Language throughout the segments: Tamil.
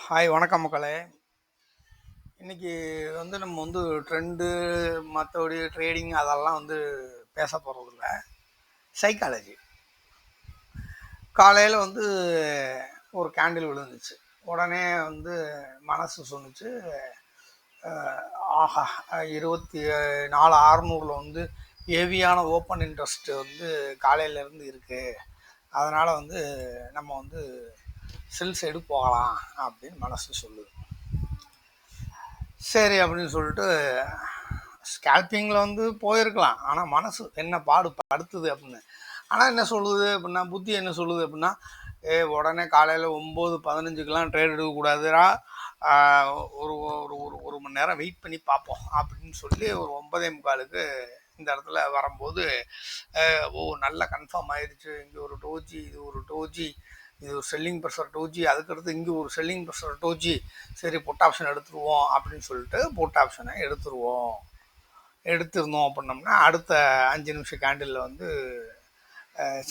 ஹாய் வணக்கம் மக்களே. இன்றைக்கி நம்ம ட்ரெண்டு மற்றபடி ட்ரேடிங் அதெல்லாம் பேச போகிறதில்ல. சைக்காலஜி. காலையில் ஒரு கேண்டில் விழுந்துச்சு. உடனே மனசு சொன்னிச்சு, ஆஹா 24,600 ஹெவியான ஓப்பன் இன்ட்ரெஸ்ட்டு காலையிலேருந்து இருக்குது. அதனால் நம்ம செல் சைடு போகலாம் அப்படின்னு மனசு சொல்லுது. சரி அப்படின்னு சொல்லிட்டு ஸ்கேல்பிங்கில் போயிருக்கலாம். ஆனால் மனசு என்ன படுத்துது அப்படின்னு. ஆனால் என்ன சொல்லுது அப்படின்னா, புத்தி என்ன சொல்லுது அப்படின்னா, உடனே காலையில் 9:15 ட்ரேட் எடுக்கக்கூடாதுடா, ஒரு ஒரு ஒரு ஒரு மணி நேரம் வெயிட் பண்ணி பார்ப்போம் அப்படின்னு சொல்லி ஒரு 9:45 இந்த இடத்துல வரும்போது, நல்ல கன்ஃபார்ம் ஆயிடுச்சு. இங்கே ஒரு டோஜி, இது ஒரு டோஜி, இது ஒரு செல்லிங் ப்ரெஷர் டோஜி, அதுக்கடுத்து இங்கே ஒரு செல்லிங் ப்ரெஷர் டோஜி. சரி, புட் ஆப்ஷன் எடுத்துருவோம் அப்படின்னு சொல்லிட்டு புட் ஆப்ஷனை எடுத்துருந்தோம் அப்படின்னோம்னா அடுத்த 5 நிமிஷம் கேண்டிலில்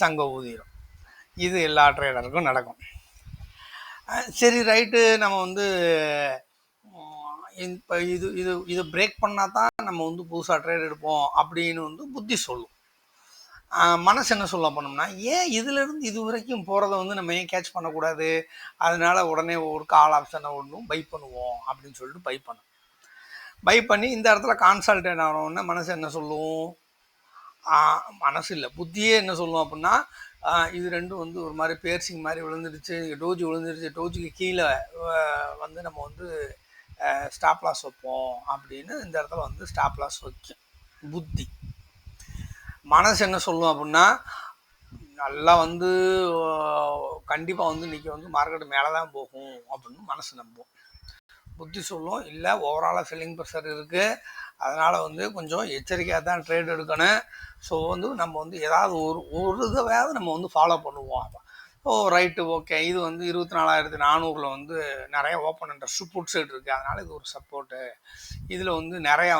சங்க ஊதிடும். இது எல்லா ட்ரேடருக்கும் நடக்கும். சரி, ரைட்டு. நம்ம இப்போ இது பிரேக் பண்ணால் தான் நம்ம புதுசாக ட்ரேட் எடுப்போம் அப்படின்னு புத்தி சொல்லும். மனசு என்ன சொல்ல பண்ணோம்னா, ஏன் இதுலேருந்து இது வரைக்கும் போகிறத நம்ம ஏன் கேட்ச் பண்ணக்கூடாது, அதனால உடனே ஒரு கால் ஆப்ஷனை ஒன்றும் பை பண்ணுவோம் அப்படின்னு சொல்லிட்டு பை பண்ணி இந்த இடத்துல கான்சல்டேட் ஆனோடனே மனசு என்ன சொல்லும், மனசு இல்லை புத்தியே என்ன சொல்லுவோம் அப்படின்னா, இது ரெண்டும் ஒரு மாதிரி பேர்சிங் மாதிரி விழுந்துடுச்சு, டோஜி விழுந்துடுச்சு, டோஜிக்கு கீழே நம்ம ஸ்டாப் லாஸ் வைப்போம் அப்படின்னு இந்த இடத்துல ஸ்டாப் லாஸ் வைக்கும் புத்தி. மனசு என்ன சொல்லும் அப்படின்னா, நல்லா கண்டிப்பாக இன்றைக்கி மார்க்கெட்டு மேலே தான் போகும் அப்படின்னு மனசு நம்பும். புத்தி சொல்லும், இல்லை ஓவராலாக செல்லிங் ப்ரெஷர் இருக்குது, அதனால் கொஞ்சம் எச்சரிக்கையாக தான் ட்ரேட் எடுக்கணும். ஸோ நம்ம ஏதாவது ஒரு இதையாவது நம்ம ஃபாலோ பண்ணுவோம். Right, okay. இது 24,400 நிறைய ஓப்பன் இன்ட்ரெஸ்ட் புட் சைடு இருக்குது, அதனால் இது ஒரு சப்போர்ட்டு. இதில் நிறையா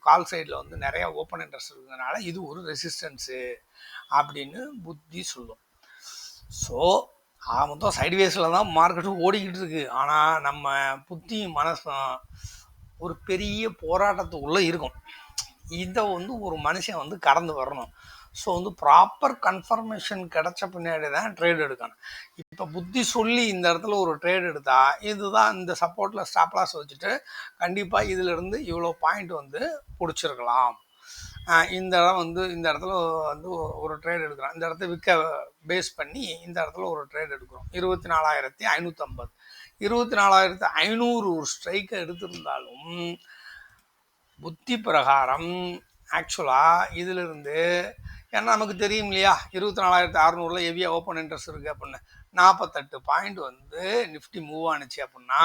கால் சைடில் நிறையா ஓப்பன் இன்ட்ரெஸ்ட் இருக்கிறதுனால இது ஒரு ரெசிஸ்டன்ஸு அப்படின்னு புத்தி சொல்லும். ஸோ மொத்தம் சைட்வேஸில் தான் மார்க்கெட்டு ஓடிக்கிட்டு இருக்குது. ஆனால் நம்ம புத்தி மனசும் ஒரு பெரிய போராட்டத்துக்குள்ளே இருக்கும். இதை ஒரு மனுஷன் கடந்து வரணும். ஸோ ப்ராப்பர் கன்ஃபர்மேஷன் கிடச்ச பின்னாடி தான் ட்ரேட் எடுக்கணும். இப்போ புத்தி சொல்லி இந்த இடத்துல ஒரு ட்ரேட் எடுத்தால், இதுதான் இந்த சப்போர்ட்டில் ஸ்டாப் லாஸ் வச்சுட்டு கண்டிப்பாக இதிலிருந்து இவ்வளோ பாயிண்ட் பிடிச்சிருக்கலாம். இந்த இடம் இந்த இடத்துல ஒரு ட்ரேட் எடுக்கிறோம், இந்த இடத்த விற்க பேஸ் பண்ணி இந்த இடத்துல ஒரு ட்ரேட் எடுக்கிறோம். 24,550 24,500 ஒரு ஸ்ட்ரைக்கை எடுத்திருந்தாலும் புத்தி பிரகாரம் ஆக்சுவலாக இதிலிருந்து, ஏன்னா நமக்கு தெரியும் இல்லையா, 24,600 ஹெவியாக ஓப்பன் இன்ட்ரெஸ்ட் இருக்குது அப்படின்னு 48 பாயிண்ட் நிஃப்டி மூவ் ஆனிச்சு அப்படின்னா,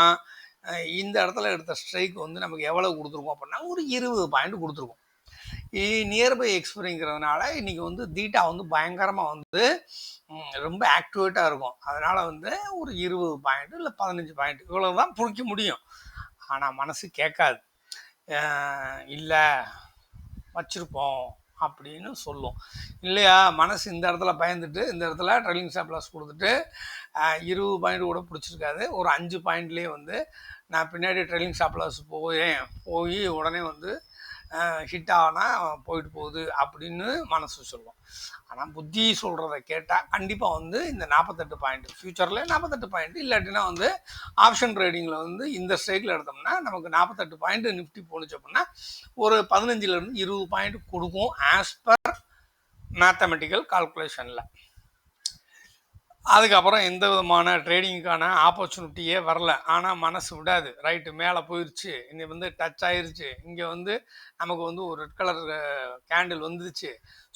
இந்த இடத்துல எடுத்த ஸ்ட்ரைக் நமக்கு எவ்வளோ கொடுத்துருக்கோம் அப்படின்னா ஒரு 20 பாயிண்ட் கொடுத்துருக்கோம். நியர்பை எக்ஸ்பைரிங்கிறதுனால இன்றைக்கி தீட்டா பயங்கரமாக ரொம்ப ஆக்டிவேட்டாக இருக்கும். அதனால் ஒரு 20 பாயிண்ட் இல்லை 15 பாயிண்ட் இவ்வளோ தான் பிடிக்க முடியும். ஆனால் மனசு கேட்காது, இல்லை வச்சுருப்போம் அப்படின்னு சொல்லும் இல்லையா. மனசு இந்த இடத்துல பயந்துட்டு இந்த இடத்துல ட்ரைலிங் ஸ்டாப் லாஸ் கொடுத்துட்டு 20 பாயிண்ட் கூட பிடிச்சிருக்காது. ஒரு 5 பாயிண்ட்லேயே நான் பின்னாடி ட்ரைலிங் ஸ்டாப் லாஸ் போய் உடனே ஹிட் ஆனால் போயிட்டு போகுது அப்படின்னு மனசு சொல்லும். ஆனால் புத்தி சொல்கிறத கேட்டால் கண்டிப்பாக இந்த 48 பாயிண்ட் ஃப்யூச்சரில் 48 பாயிண்ட் இல்லாட்டினா ஆப்ஷன் ட்ரேடிங்கில் இந்த ஸ்ட்ரைக்கில் எடுத்தோம்னா நமக்கு 48 பாயிண்ட் நிஃப்டி போணுச்சு அப்படின்னா ஒரு 15லேருந்து 20 பாயிண்ட் கொடுக்கும் ஆஸ் பர் மேத்தமெட்டிக்கல் கால்குலேஷனில். அதுக்கப்புறம் எந்த விதமான ட்ரேடிங்க்கான ஆப்பர்ச்சுனிட்டியே வரல. ஆனால் மனசு விடாது. ரைட்டு, மேலே போயிடுச்சு, இன்னைக்கு டச் ஆயிடுச்சு, இங்கே நமக்கு ஒரு ரெட் கலர் கேண்டில் வந்துருச்சு,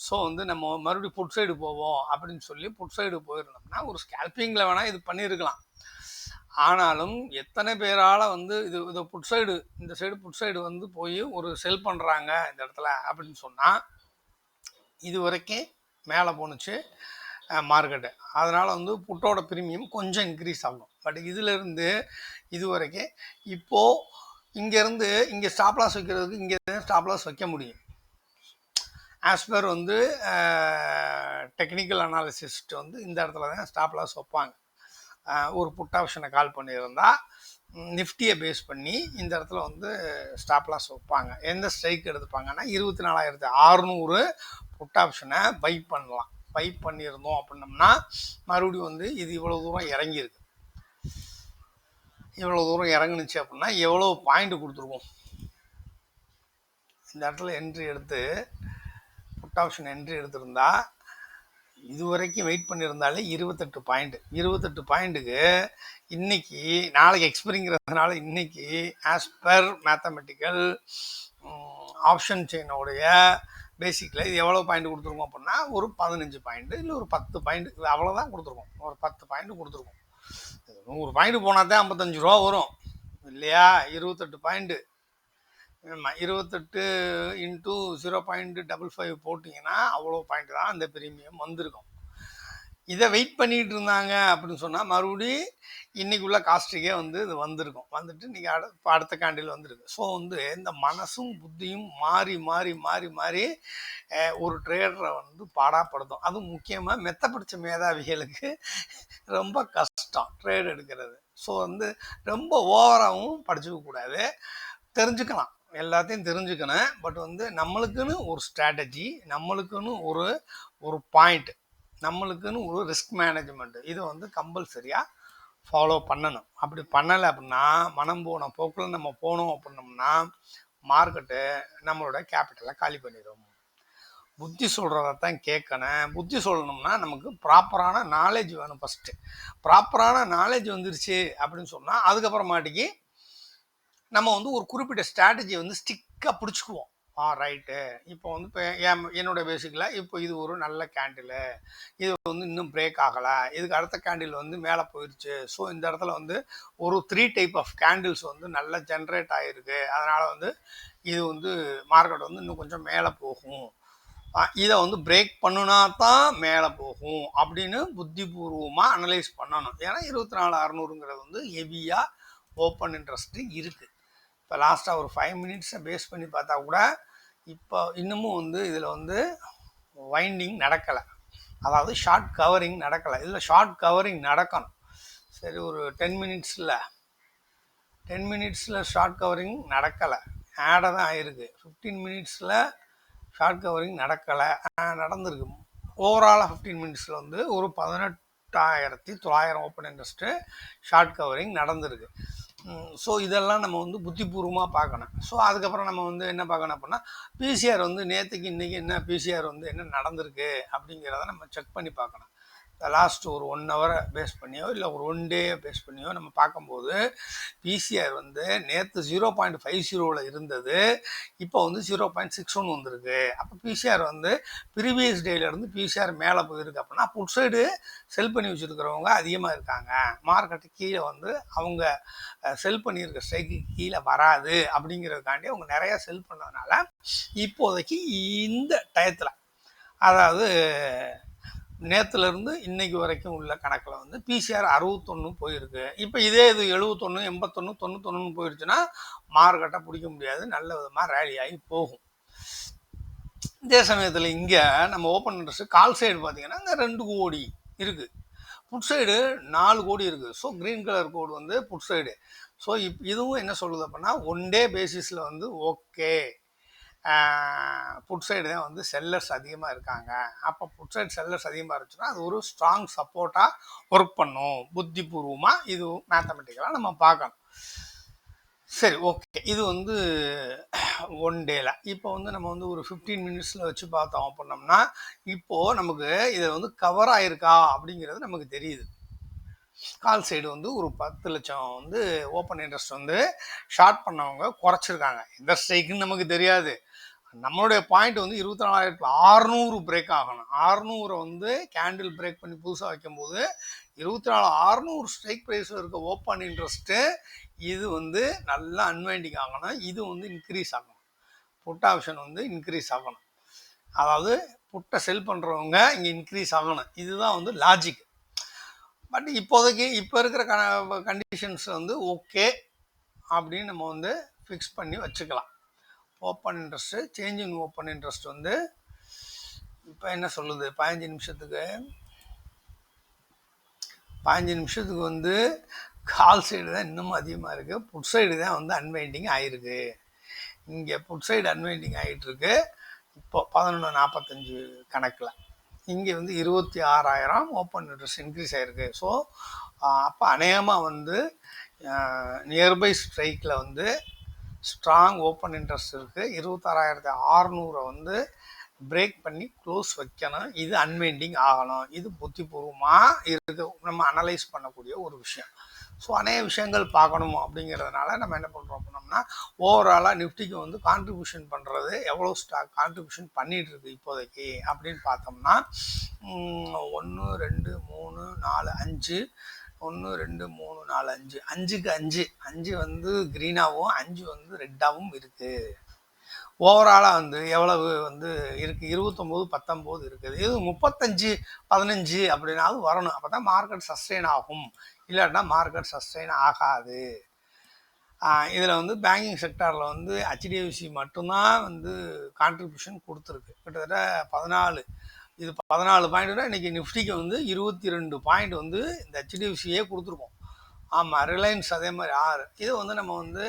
ஸோ நம்ம மறுபடியும் புட் சைடு போவோம் அப்படின்னு சொல்லி புட் சைடு போயிருந்தோம்னா ஒரு ஸ்கேல்பிங்கில் வேணால் இது பண்ணியிருக்கலாம். ஆனாலும் எத்தனை பேரால் இது புட் சைடு, இந்த சைடு புட் சைடு போய் ஒரு செல் பண்ணுறாங்க இந்த இடத்துல அப்படின்னு சொன்னால், இது வரைக்கும் மேலே போணுச்சு மார்க்கெட்டு, அதனால் புட்டோட ப்ரீமியம் கொஞ்சம் இன்க்ரீஸ் ஆகும். பட் இதிலேருந்து இது வரைக்கும் இப்போது இங்கேருந்து இங்கே ஸ்டாப் லாஸ் வைக்கிறதுக்கு இங்கே ஸ்டாப் லாஸ் வைக்க முடியும். ஆஸ் பர் டெக்னிக்கல் அனாலிசிஸ்ட் இந்த இடத்துல தான் ஸ்டாப் லாஸ் வைப்பாங்க. ஒரு புட் ஆப்ஷனை கால் பண்ணியிருந்தா நிஃப்டியை பேஸ் பண்ணி இந்த இடத்துல வந்து ஸ்டாப் லாஸ் வைப்பாங்க. எந்த ஸ்ட்ரைக் எடுத்துப்பாங்கன்னா 24,600 புட் ஆப்ஷனை பை பண்ணலாம். பை பண்ணியிருந்தோம் அப்படின்னம்னா மறுபடியும் வந்து இது இவ்வளோ தூரம் இறங்கியிருக்கு. இவ்வளோ தூரம் இறங்குனுச்சு அப்படின்னா எவ்வளோ பாயிண்ட் கொடுத்துருவோம். இந்த இடத்துல என்ட்ரி எடுத்து புட் ஆப்ஷன் என்ட்ரி எடுத்திருந்தா இது வரைக்கும் வெயிட் பண்ணியிருந்தாலே 28 பாயிண்ட்டுக்கு இன்னைக்கு நாளைக்கு எக்ஸ்பைரிங்கிறதுனால இன்னைக்கு ஆஸ் பர் மேத்தமெட்டிக்கல் ஆப்ஷன் செயினோடைய பேசிக்கில் இது எவ்வளோ பாயிண்ட் கொடுத்துருக்கோம் அப்படின்னா ஒரு 15 பாயிண்ட் இல்லை ஒரு 10 பாயிண்ட் அவ்வளோதான் கொடுத்துருக்கோம். ஒரு 10 பாயிண்ட் கொடுத்துருக்கோம். 100 பாயிண்ட் போனால் தான் 55 ரூபா வரும் இல்லையா? 28 பாயிண்ட்டு 28 இன்ட்டு 0.55 போட்டிங்கன்னா அவ்வளோ பாயிண்ட் தான் அந்த ப்ரீமியம் வந்திருக்கும். இதை வெயிட் பண்ணிகிட்டு இருந்தாங்க அப்படின்னு சொன்னால் மறுபடியும் இன்றைக்குள்ள காஸ்ட்டுக்கே வந்து இது வந்திருக்கும். வந்துட்டு இன்றைக்கி அடுத்த கேண்டில் வந்திருக்கு. ஸோ வந்து இந்த மனசும் புத்தியும் மாறி மாறி மாறி மாறி ஒரு ட்ரேடரை வந்து பாடாப்படுத்தும். அதுவும் முக்கியமாக மெத்த படித்த மேதாவிகளுக்கு ரொம்ப கஷ்டம் ட்ரேட் எடுக்கிறது. ஸோ வந்து ரொம்ப ஓவராகவும் படிச்சுக்கக்கூடாது, தெரிஞ்சுக்கலாம், எல்லாத்தையும் தெரிஞ்சுக்கணும். பட் வந்து நம்மளுக்குன்னு ஒரு ஸ்ட்ராட்டஜி, நம்மளுக்குன்னு ஒரு பாயிண்ட், நம்மளுக்குன்னு ஒரு ரிஸ்க் மேனேஜ்மெண்ட், இதை வந்து கம்பல்சரியாக ஃபாலோ பண்ணணும். அப்படி பண்ணலை அப்படின்னா மனம் போன போக்கில் நம்ம போனோம் அப்படின்னோம்னா மார்க்கெட்டு நம்மளோட கேபிட்டலை காலி பண்ணிடும். புத்தி சொல்கிறதான் கேட்கணும். புத்தி சொல்லணும்னா நமக்கு ப்ராப்பரான நாலேஜ் வேணும். ஃபஸ்ட்டு ப்ராப்பரான நாலேஜ் வந்துருச்சு அப்படின்னு சொன்னால் அதுக்கப்புறமாட்டிக்கு நம்ம வந்து ஒரு குறிப்பிட்ட ஸ்ட்ராட்டஜியை வந்து ஸ்டிக்காக பிடிச்சிக்குவோம். ரைட்டு, இப்போ வந்து இப்போ என்னோட பேசிக்கில் இப்போ இது ஒரு நல்ல கேண்டில், இது வந்து இன்னும் பிரேக் ஆகலை, இதுக்கு அடுத்த கேண்டில் வந்து மேலே போயிடுச்சு. ஸோ இந்த இடத்துல வந்து ஒரு 3 டைப் ஆஃப் கேண்டில்ஸ் வந்து நல்லா ஜென்ரேட் ஆகிருக்கு. அதனால் வந்து இது வந்து மார்க்கெட் வந்து இன்னும் கொஞ்சம் மேலே போகும், இதை வந்து பிரேக் பண்ணுனா தான் மேலே போகும் அப்படின்னு புத்திபூர்வமாக அனலைஸ் பண்ணணும். ஏன்னா 24,600ங்கிறது வந்து ஹெவியாக ஓப்பன் இன்ட்ரெஸ்ட்டு இருக்குது. இப்போ லாஸ்ட்டாக ஒரு 5 மினிட்ஸை பேஸ் பண்ணி பார்த்தா கூட இப்போ இன்னமும் வந்து இதில் வந்து வைண்டிங் நடக்கலை, அதாவது ஷார்ட் கவரிங் நடக்கலை. இதில் ஷார்ட் கவரிங் நடக்கணும். சரி, ஒரு 10 மினிட்ஸில் ஷார்ட் கவரிங் நடக்கலை, ஆடை தான் ஆயிருக்கு. 15 மினிட்ஸில் ஷார்ட் கவரிங் நடக்கலை, நடந்திருக்கு. ஓவராலாக 15 மினிட்ஸில் வந்து ஒரு 18,900 ஓப்பன் இன்ட்ரெஸ்ட்டு ஷார்ட் கவரிங் நடந்திருக்கு. ஸோ இதெல்லாம் நம்ம வந்து புத்திபூர்வமாக பார்க்கணும். ஸோ அதுக்கப்புறம் நம்ம வந்து என்ன பார்க்கணும் அப்படின்னா பிசிஆர் வந்து நேற்றுக்கு இன்றைக்கி என்ன பிசிஆர் வந்து என்ன நடந்திருக்கு அப்படிங்கிறத நம்ம செக் பண்ணி பார்க்கணும். லாஸ்ட் ஒரு 1 ஹவரை பேஸ் பண்ணியோ இல்லை ஒரு 1 டே பேஸ் பண்ணியோ நம்ம பார்க்கும்போது பிசிஆர் வந்து நேற்று 0.50 இருந்தது, இப்போ வந்து 0.61 வந்திருக்கு. அப்போ பிசிஆர் வந்து ப்ரீவியஸ் டேலேருந்து பிசிஆர் மேலே போயிருக்கு. அப்படின்னா புட் சைடு செல் பண்ணி வச்சுருக்கிறவங்க அதிகமாக இருக்காங்க. மார்க்கெட்டு கீழே வந்து அவங்க செல் பண்ணியிருக்க ஸ்ட்ரைக்கு கீழே வராது அப்படிங்கிறதுக்காண்டி அவங்க நிறையா செல் பண்ணதுனால இப்போதைக்கு இந்த டயத்தில், அதாவது நேற்றுலேருந்து இன்னைக்கு வரைக்கும் உள்ள கணக்கில் வந்து பிசிஆர் 61 போயிருக்கு. இப்போ இதே இது 71, 81, 91 போயிடுச்சுன்னா மார்க்கெட்டை பிடிக்க முடியாது, நல்ல விதமாக ரேலி ஆகி போகும். இதே சமயத்தில் இங்கே நம்ம ஓப்பன் இன்ட்ரெஸ்ட் கால் சைடு பார்த்தீங்கன்னா இந்த 2 கோடி இருக்குது, புட் சைடு 4 கோடி இருக்குது. ஸோ க்ரீன் கலர் கோடு வந்து புட் சைடு. ஸோ இதுவும் என்ன சொல்லுது அப்படின்னா 1 டே பேசிஸில் வந்து ஓகே, புட் சைடு தான் வந்து செல்லர்ஸ் அதிகமாக இருக்காங்க. அப்போ புட் சைடு செல்லர்ஸ் அதிகமாக இருந்துச்சுன்னா அது ஒரு ஸ்ட்ராங் சப்போர்ட்டாக ஒர்க் பண்ணும். புத்திபூர்வமாக இது மேத்தமெட்டிக்கலாக நம்ம பார்க்கணும். சரி, ஓகே, இது வந்து 1 டேல. இப்போ வந்து நம்ம வந்து ஒரு 15 மினிட்ஸில் வச்சு பார்த்தோம் அப்படின்னோம்னா இப்போது நமக்கு இதை வந்து கவர் ஆகிருக்கா அப்படிங்கிறது நமக்கு தெரியுது. கால் சைடு வந்து ஒரு 10 லட்சம் வந்து ஓப்பன் இன்ட்ரெஸ்ட் வந்து ஷார்ட் பண்ணவங்க குறைச்சிருக்காங்க. எந்த ஸ்ட்ரைக்குன்னு நமக்கு தெரியாது. நம்மளுடைய பாயிண்ட் வந்து 24,600 பிரேக் ஆகணும். 600 வந்து கேண்டில் பிரேக் பண்ணி புதுசாக வைக்கும்போது 24,600 ஸ்ட்ரைக் ப்ரைஸில் இருக்க ஓப்பன் இன்ட்ரெஸ்ட்டு இது வந்து நல்லா அன்வைண்டிங் ஆகணும். இது வந்து இன்க்ரீஸ் ஆகணும். புட் ஆப்ஷன் வந்து இன்க்ரீஸ் ஆகணும். அதாவது புட்டை செல் பண்ணுறவங்க இங்கே இன்க்ரீஸ் ஆகணும். இதுதான் வந்து லாஜிக். பட் இப்போதைக்கு இப்போ இருக்கிற கண்டிஷன்ஸ் வந்து ஓகே அப்படின்னு நம்ம வந்து ஃபிக்ஸ் பண்ணி வச்சுக்கலாம். Open interest, change in open interest வந்து இப்போ என்ன சொல்லுது, 15 நிமிஷத்துக்கு 15 நிமிஷத்துக்கு வந்து கால் சைடு தான் இன்னமும் அதிகமாக இருக்குது. புட் சைடு தான் வந்து அன்வைண்டிங் ஆகிருக்கு. இங்கே புட் சைடு அன்வைண்டிங் ஆகிட்டுருக்கு. இப்போ 11:45 கணக்கில் இங்கே வந்து 26,000 ஓப்பன் இன்ட்ரெஸ்ட் இன்க்ரீஸ் ஆகிருக்கு. ஸோ அப்போ அநேகமாக வந்து நியர்பை ஸ்ட்ரைக்கில் வந்து ஸ்ட்ராங் ஓப்பன் இன்ட்ரெஸ்ட் இருக்குது. 26,600 வந்து பிரேக் பண்ணி க்ளோஸ் வைக்கணும். இது அன்வைண்டிங் ஆகணும். இது புத்திபூர்வமாக இருக்கு, நம்ம அனலைஸ் பண்ணக்கூடிய ஒரு விஷயம். ஸோ அநேக விஷயங்கள் பார்க்கணும் அப்படிங்கிறதுனால நம்ம என்ன பண்ணுறோம் அப்படின்னோம்னா, ஓவராலாக நிஃப்டிக்கு வந்து கான்ட்ரிபியூஷன் பண்ணுறது எவ்வளோ ஸ்டாக் கான்ட்ரிபியூஷன் பண்ணிகிட்டு இருக்கு இப்போதைக்கு அப்படின்னு பார்த்தோம்னா 1 2 3 4 5 1 2 3 4 5 5க்கு 5 5 வந்து க்ரீனாகவும் 5 வந்து ரெட்டாகவும் இருக்குது. ஓவராலாக வந்து எவ்வளவு வந்து இருக்குது? 29-19 இருக்குது. இது 35-15 அப்படின்னாலும் வரணும். அப்போ தான் மார்க்கெட் சஸ்டெயின் ஆகும். இல்லாட்டினா மார்க்கெட் சஸ்டெயின் ஆகாது. இதில் வந்து பேங்கிங் செக்டாரில் வந்து ஹெச்டிஎஃப்சி மட்டும்தான் வந்து கான்ட்ரிபியூஷன் கொடுத்துருக்கு. கிட்டத்தட்ட 14. இது 14 பாயிண்ட்னா இன்றைக்கி நிஃப்டிக்கு வந்து 22 பாயிண்ட் வந்து இந்த ஹெச்டிஎஃப்சியே கொடுத்துருக்கோம். ஆமாம், ரிலையன்ஸ் அதே மாதிரி 6. இது வந்து நம்ம வந்து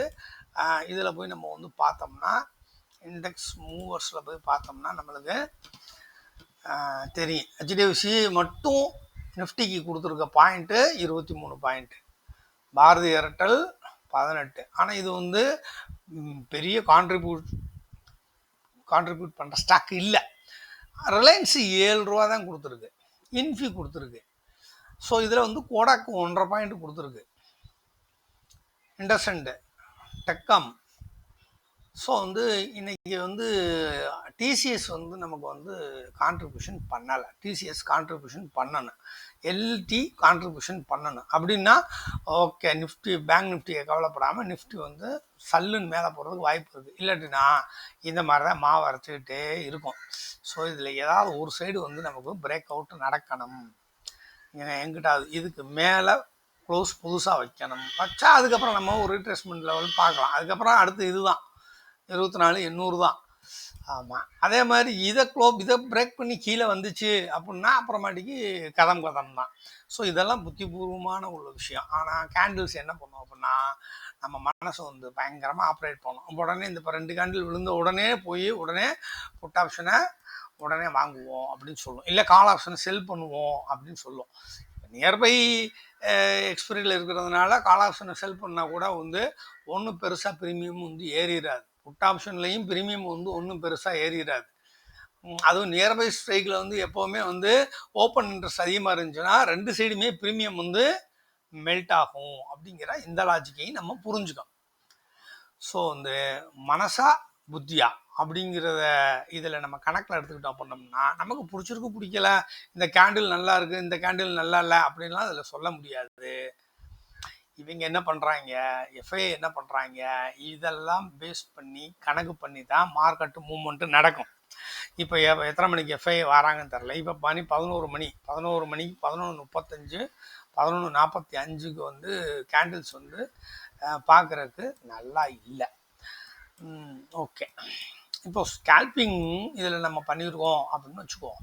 இதில் போய் நம்ம வந்து பார்த்தோம்னா இண்டெக்ஸ் மூவர்ஸில் போய் பார்த்தோம்னா நம்மளுக்கு தெரியும். ஹெச்டிஎஃப்சி மட்டும் நிஃப்டிக்கு கொடுத்துருக்க பாயிண்ட்டு 23 பாயிண்ட்டு, பாரதி ஏர்டெல் 18. ஆனால் இது வந்து பெரிய கான்ட்ரிபியூட் பண்ணுற ஸ்டாக் இல்லை. ரிலையன்ஸு 7 ரூபா தான் கொடுத்துருக்கு, இன்ஃபி கொடுத்துருக்கு. ஸோ இதில் வந்து கோடாக்கு 1.5 பாயிண்ட் கொடுத்துருக்கு, இண்டஸ்இண்டு, டெக்கம். ஸோ வந்து இன்றைக்கி வந்து டிசிஎஸ் வந்து நமக்கு வந்து கான்ட்ரிபியூஷன் பண்ணலை. டிசிஎஸ் கான்ட்ரிபியூஷன் பண்ணணும், எல்டி கான்ட்ரிபியூஷன் பண்ணணும். அப்படின்னா ஓகே, நிஃப்டி பேங்க் நிஃப்டியை கவலைப்படாமல் நிஃப்டி வந்து சல்லுன்னு மேலே போகிறதுக்கு வாய்ப்பு இருக்குது. இல்லாட்டினா இந்த மாதிரி தான் மாவு அரைச்சிக்கிட்டே இருக்கும். ஸோ இதில் ஏதாவது ஒரு சைடு வந்து நமக்கு பிரேக் அவுட் நடக்கணும். எங்கிட்ட இதுக்கு மேலே க்ளோஸ் புதுசாக வைக்கணும். வச்சா அதுக்கப்புறம் நம்ம ஒரு ரீட்ரேஸ்மெண்ட் லெவல் பார்க்கலாம். அதுக்கப்புறம் அடுத்து இதுதான் 24,800 தான். ஆமாம், அதே மாதிரி இதை பிரேக் பண்ணி கீழே வந்துச்சு அப்படின்னா அப்புறமாட்டிக்கு கதம் தான். ஸோ இதெல்லாம் புத்திபூர்வமான உள்ள விஷயம். ஆனால் கேண்டில்ஸ் என்ன பண்ணும் அப்படின்னா, நம்ம மனசை வந்து பயங்கரமாக ஆப்ரேட் பண்ணும். உடனே இந்த 2 கேண்டில் விழுந்த உடனே போய் உடனே புட் ஆப்ஷனை உடனே வாங்குவோம் அப்படின்னு சொல்லுவோம், இல்லை கால் ஆப்ஷனை செல் பண்ணுவோம் அப்படின்னு சொல்லுவோம். நியர்பை எக்ஸ்பைரியில் இருக்கிறதுனால கால் ஆப்ஷனை செல் பண்ணால் கூட வந்து ஒன்றும் பெருசாக ப்ரீமியம் வந்து ஏறிடாது. புட் ஆப்ஷன்லையும் ப்ரீமியம் வந்து ஒன்றும் பெருசாக ஏறிடாது. அதுவும் நியர்பை ஸ்ட்ரைக்கில் வந்து எப்போவுமே வந்து ஓப்பன் இன்ட்ரெஸ்ட் அதிகமாக இருந்துச்சுன்னா 2 சைடுமே ப்ரீமியம் வந்து மெல்ட் ஆகும். அப்படிங்கிற இந்த லாஜிக்கையும் நம்ம புரிஞ்சுக்கோம். ஸோ வந்து மனசா புத்தியா அப்படிங்கிறத இதில் நம்ம கணக்கில் எடுத்துக்கிட்டோம் பண்ணோம்னா, நமக்கு பிடிச்சிருக்கு பிடிக்கல, இந்த கேண்டில் நல்லா இருக்குது, இந்த கேண்டில் நல்லா இல்லை அப்படின்லாம் அதில் சொல்ல முடியாது. இவங்க என்ன பண்ணுறாங்க, எஃப்ஐ என்ன பண்ணுறாங்க, இதெல்லாம் பேஸ் பண்ணி கணக்கு பண்ணி தான் மார்க்கெட்டு மூவ்மெண்ட்டு நடக்கும். இப்போ எத்தனை மணிக்கு எஃப்ஐ வராங்கன்னு தெரில. இப்போ 11 மணிக்கு 11:35 11:45 வந்து கேண்டில்ஸ் வந்து பார்க்குறதுக்கு நல்லா இல்லை. ஓகே, இப்போ ஸ்கேல்பிங் இதில் நம்ம பண்ணியிருக்கோம் அப்படின்னு வச்சுக்குவோம்.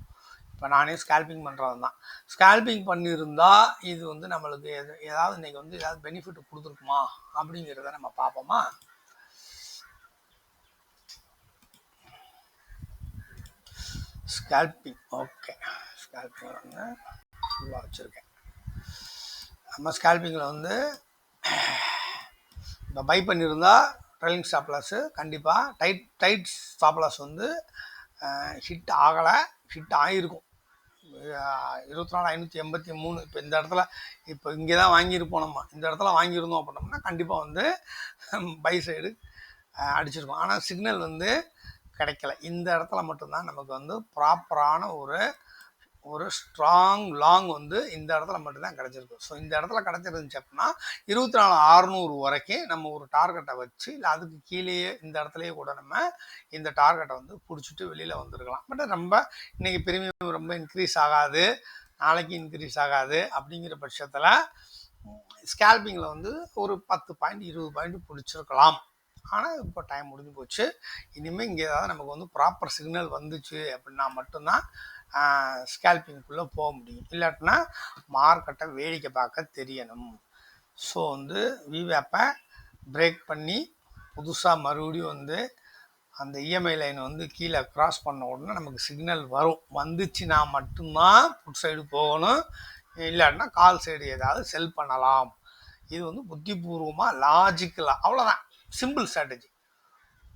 இப்போ நானே ஸ்கேல்பிங் பண்ணுறது தான். ஸ்கேல்பிங் பண்ணியிருந்தா இது வந்து நம்மளுக்கு ஏதாவது இன்றைக்கி வந்து ஏதாவது பெனிஃபிட் கொடுத்துருக்குமா அப்படிங்கிறத நம்ம பார்ப்போமா. ஸ்கேல்பிங், ஓகே, ஸ்கேல்பிங் வந்து ஃபுல்லாக வச்சுருக்கேன். நம்ம ஸ்கேல்பிங்கில் வந்து இப்போ பை பண்ணியிருந்தா ட்ரைலிங் ஸ்டாப் லாஸு கண்டிப்பாக டைட் ஸ்டாப் லாஸ் வந்து ஹிட் ஆகலை, ஹிட் ஆகிருக்கும். 24,583. இப்போ இந்த இடத்துல இப்போ இங்கே தான் வாங்கியிருப்போம். நம்ம இந்த இடத்துல வாங்கியிருந்தோம் அப்படின்னோம்னா கண்டிப்பாக வந்து பை சைடு அடிச்சிருக்கோம். ஆனால் சிக்னல் வந்து கிடைக்கல. இந்த இடத்துல மட்டும்தான் நமக்கு வந்து ப்ராப்பரான ஒரு ஸ்ட்ராங் லாங் வந்து இந்த இடத்துல மட்டும்தான் கிடச்சிருக்கு. ஸோ இந்த இடத்துல கிடச்சிருந்துச்சு அப்படின்னா 24,600 வரைக்கும் நம்ம ஒரு டார்கெட்டை வச்சு, இல்லை அதுக்கு கீழேயே இந்த இடத்துலையே கூட நம்ம இந்த டார்கெட்டை வந்து பிடிச்சிட்டு வெளியில் வந்துருக்கலாம். பட் ரொம்ப இன்றைக்கி ப்ரீமியம் ரொம்ப இன்க்ரீஸ் ஆகாது, நாளைக்கு இன்க்ரீஸ் ஆகாது. அப்படிங்கிற பட்சத்தில் ஸ்கேல்பிங்கில் வந்து ஒரு 10 பாயிண்ட் 20 பாயிண்ட் பிடிச்சிருக்கலாம். ஆனால் இப்போ டைம் முடிஞ்சு போச்சு. இனிமேல் இங்கே ஏதாவது நமக்கு வந்து ப்ராப்பர் சிக்னல் வந்துச்சு அப்படின்னா மட்டும்தான் ஸ்கேல்பிங்குள்ளே போக முடியும். இல்லாட்டினா மார்க்கெட்டை வேடிக்கை பார்க்க தெரியணும். ஸோ வந்து விவேப்பை பிரேக் பண்ணி புதுசாக மறுபடியும் வந்து அந்த இஎம்ஐ லைன் வந்து கீழே க்ராஸ் பண்ண உடனே நமக்கு சிக்னல் வரும். வந்துச்சுன்னா மட்டும்தான் புட் சைடு போகணும், இல்லாட்டினா கால் சைடு ஏதாவது செல் பண்ணலாம். இது வந்து புத்திபூர்வமாக லாஜிக்கலாக, அவ்வளோதான், சிம்பிள் ஸ்ட்ராட்டஜி.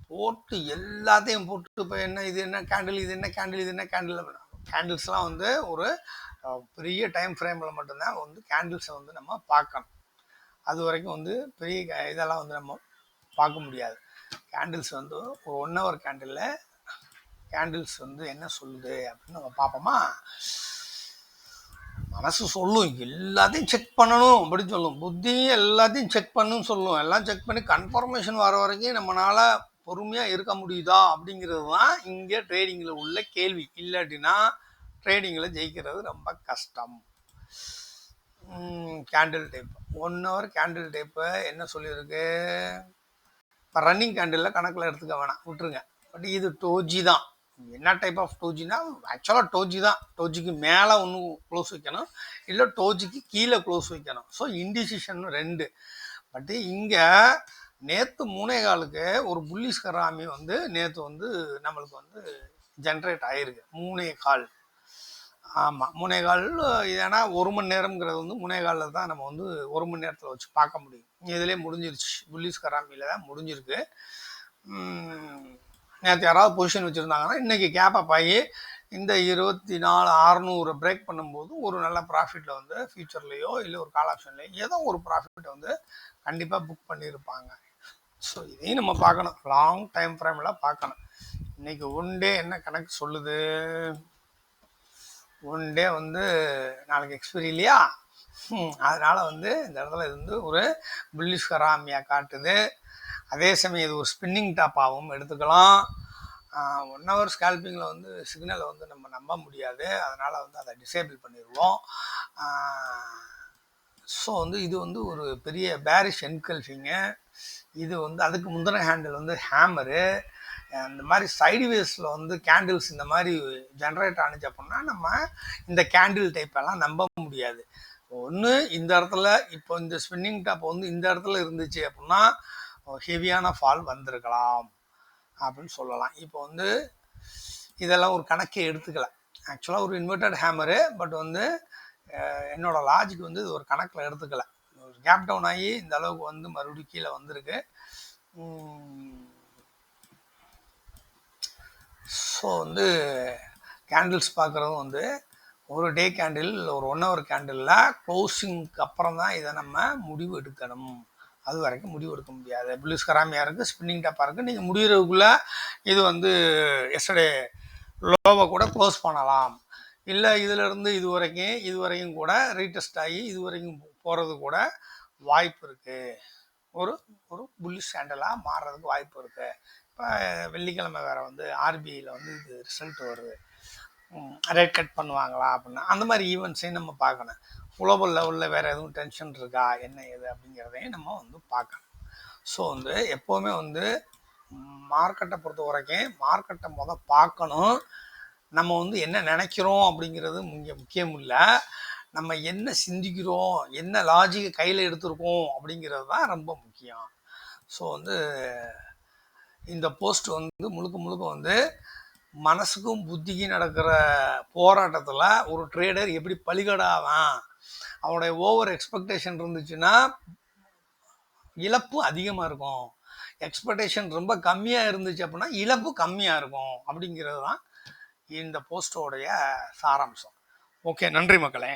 போட்டு எல்லாத்தையும் போட்டு இப்போ என்ன இது என்ன கேண்டில், இது என்ன கேண்டில், இது என்ன கேண்டில். கேண்டில்ஸ்லாம் வந்து ஒரு பெரிய டைம் ஃப்ரேமில் மட்டும்தான் வந்து கேண்டில்ஸை வந்து நம்ம பார்க்கணும். அது வரைக்கும் வந்து பெரிய இதெல்லாம் வந்து நம்ம பார்க்க முடியாது. கேண்டில்ஸ் வந்து ஒரு 1 hour கேண்டிலில் கேண்டில்ஸ் வந்து என்ன சொல்லுது அப்படின்னு நம்ம பார்ப்போமா. மனசு சொல்லும் எல்லாத்தையும் செக் பண்ணணும் அப்படின்னு சொல்லும், புத்தியும் எல்லாத்தையும் செக் பண்ணுன்னு சொல்லும். எல்லாம் செக் பண்ணி கன்ஃபர்மேஷன் வர வரைக்கும் நம்மளால பொறுமையாக இருக்க முடியுதா அப்படிங்கிறது தான் இங்கே ட்ரேடிங்கில் உள்ள கேள்வி. இல்லாட்டினா ட்ரேடிங்கில் ஜெயிக்கிறது ரொம்ப கஷ்டம். கேண்டில் டைப் 1 hour கேண்டில் டைப்பை என்ன சொல்லியிருக்கு, இப்போ ரன்னிங் கேண்டிலில் கணக்கில் எடுத்துக்க வேணாம், விட்டுருங்க. பட் இது டோஜி தான். என்ன டைப் ஆஃப் டோஜினா ஆக்சுவலாக டோஜி தான். டோஜிக்கு மேலே ஒன்று க்ளோஸ் வைக்கணும், இல்லை டோஜிக்கு கீழே க்ளோஸ் வைக்கணும். So indecision 2. பட்டு இங்கே நேற்று 3.15க்கு ஒரு புல்லிஷ் கராமி வந்து நேற்று வந்து நம்மளுக்கு வந்து ஜென்ரேட் ஆகிருக்கு 3.15. ஆமாம் 3.15. ஏன்னா 1 மணி நேரம்ங்கிறது வந்து 3.15 தான் நம்ம வந்து 1 மணி நேரத்தில் வச்சு பார்க்க முடியும். இதிலே முடிஞ்சிருச்சு, புல்லிஷ் கராமியில் தான் முடிஞ்சிருக்கு. நேற்று யாராவது பொசிஷன் வச்சுருந்தாங்கன்னா இன்றைக்கி கேப் அப் ஆகி இந்த 24,600 பிரேக் பண்ணும்போது ஒரு நல்ல ப்ராஃபிட்டில் வந்து ஃபியூச்சர்லேயோ இல்லை ஒரு கால் ஆப்ஷன்லேயோ ஏதோ ஒரு ப்ராஃபிட்டை வந்து கண்டிப்பாக புக் பண்ணியிருப்பாங்க. ஸோ இதையும் நம்ம பார்க்கணும், லாங் டைம் ஃப்ரேமில் பார்க்கணும். இன்றைக்கி 1 டே என்ன கணக்கு சொல்லுது, 1 டே வந்து நாளைக்கு எக்ஸ்பைரி இல்லையா, அதனால் வந்து இந்த இடத்துல இது வந்து ஒரு புல்லிஷ் கராமியாக காட்டுது. அதே சமயம் இது ஒரு ஸ்பின்னிங் டாப்பாகவும் எடுத்துக்கலாம். 1 hour ஸ்கேல்பிங்கில் வந்து சிக்னலை வந்து நம்ம நம்ப முடியாது, அதனால் வந்து அதை டிசேபிள் பண்ணிடுவோம். ஸோ வந்து இது வந்து ஒரு பெரிய பேரிஷ் என்கல்ஃபிங்கு. இது வந்து அதுக்கு முந்தின ஹேண்டில் வந்து ஹேமரு. இந்த மாதிரி சைடுவேஸில் வந்து கேண்டில்ஸ் இந்த மாதிரி ஜென்ரேட் ஆனிச்சு அப்படின்னா நம்ம இந்த கேண்டில் டைப்பெல்லாம் நம்ப முடியாது. ஒன்று இந்த இடத்துல இப்போ இந்த ஸ்பின்னிங் டாப் வந்து இந்த இடத்துல இருந்துச்சு அப்படின்னா ஹெவியான ஃபால் வந்திருக்கலாம் அப்படின்னு சொல்லலாம். இப்போ வந்து இதெல்லாம் ஒரு கணக்கே எடுத்துக்கல, ஆக்சுவலாக ஒரு இன்வெர்டட் ஹேமரு. பட் வந்து என்னோட லாஜிக் வந்து இது ஒரு கணக்கில் எடுத்துக்கல. ஒரு கேப் டவுன் ஆகி இந்த அளவுக்கு வந்து மறுபடியும் கீழே வந்திருக்கு. ஸோ வந்து கேண்டில்ஸ் பார்க்குறதும் வந்து ஒரு டே கேண்டில், ஒரு 1 hour கேண்டிலில் க்ளோசிங்க்கு அப்புறம் தான் இதை நம்ம முடிவு எடுக்கணும். அது வரைக்கும் முடிவு எடுக்க முடியாது. புல்லிஷ் கராமியாக இருக்குது, ஸ்பின்னிங் டாப்பாக இருக்குது. நீங்கள் முடிகிறதுக்குள்ளே இது வந்து எஸ்டர்டே லோவை கூட க்ளோஸ் பண்ணலாம், இல்லை இதிலிருந்து இது வரைக்கும் கூட ரீடெஸ்ட் ஆகி இது வரைக்கும் போகிறது கூட வாய்ப்பு இருக்குது. ஒரு ஒரு புல்லிஷ் கேண்டலாக மாறுறதுக்கு வாய்ப்பு இருக்குது. இப்போ வெள்ளிக்கிழமை வேறு வந்து ஆர்பிஐயில் வந்து இது ரிசல்ட் வருது, ரேட் கட் பண்ணுவாங்களா அப்படின்னா அந்த மாதிரி ஈவெண்ட்ஸையும் நம்ம பார்க்கணும். குளோபல் லெவலில் வேறு எதுவும் டென்ஷன் இருக்கா என்ன ஏது அப்படிங்கிறதையும் நம்ம வந்து பார்க்கணும். ஸோ வந்து எப்போவுமே வந்து மார்க்கெட்டை பொறுத்த வரைக்கும் மார்க்கெட்டை பார்க்கணும். நம்ம வந்து என்ன நினைக்கிறோம் அப்படிங்கிறது முக்கியம் இல்லை, நம்ம என்ன சிந்திக்கிறோம், என்ன லாஜிக்கை கையில் எடுத்துருக்கோம் அப்படிங்கிறது தான் ரொம்ப முக்கியம். ஸோ வந்து இந்த போஸ்ட் வந்து முழுக்க வந்து மனசுக்கும் புத்திக்கும் நடக்கிற போராட்டத்தில் ஒரு ட்ரேடர் எப்படி பலிகடாவான், அவனுடைய ஓவர் எக்ஸ்பெக்டேஷன் இருந்துச்சுன்னா இழப்பு அதிகமாக இருக்கும், எக்ஸ்பெக்டேஷன் ரொம்ப கம்மியாக இருந்துச்சு அப்படின்னா இழப்பு கம்மியாக இருக்கும் அப்படிங்கிறது தான் இந்த போஸ்டோடைய சாராம்சம். ஓகே, நன்றி மக்களே.